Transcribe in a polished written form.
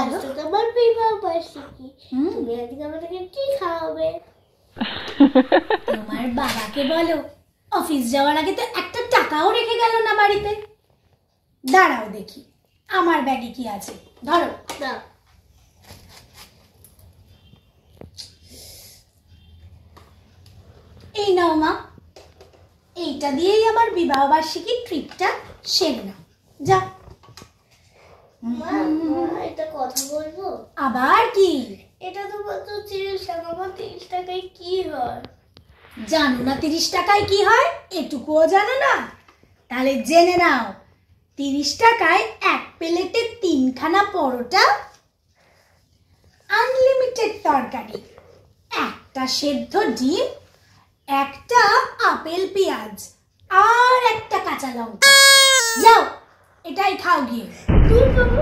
আজ তো তোমার বিবাহ বার্ষিকী, তুমি আজকে আমাদেরকে কি খাওয়াবে? তোমার বাবাকে বলো অফিস যাওয়ার আগে তো একটা টাকাও রেখে গেল না বাড়িতে। দাঁড়াও দেখি আমার ব্যাগে কি আছে, ধরো। এই নাও মা, এইটা দিয়েই আমার বিবাহ বার্ষিকীর ট্রিপটা সেরে নাও, যা। এটা কথা বলবো? আবার কি? এটা তো কত 30 টাকা। আমার 30 টাকায় কি হয়? জানো না 30 টাকায় কি হয়? এটুকুও জানো না? তাহলে জেনে নাও, 30 টাকায় এক প্লেটে 3খানা পরোটা, আনলিমিটেড তরকারি, একটা সেদ্ধ ডিম, একটা আপেল পেঁয়াজ আর একটা কাঁচা লঙ্কা। যাও এটাই খাও গিয়ে। তুই বাবু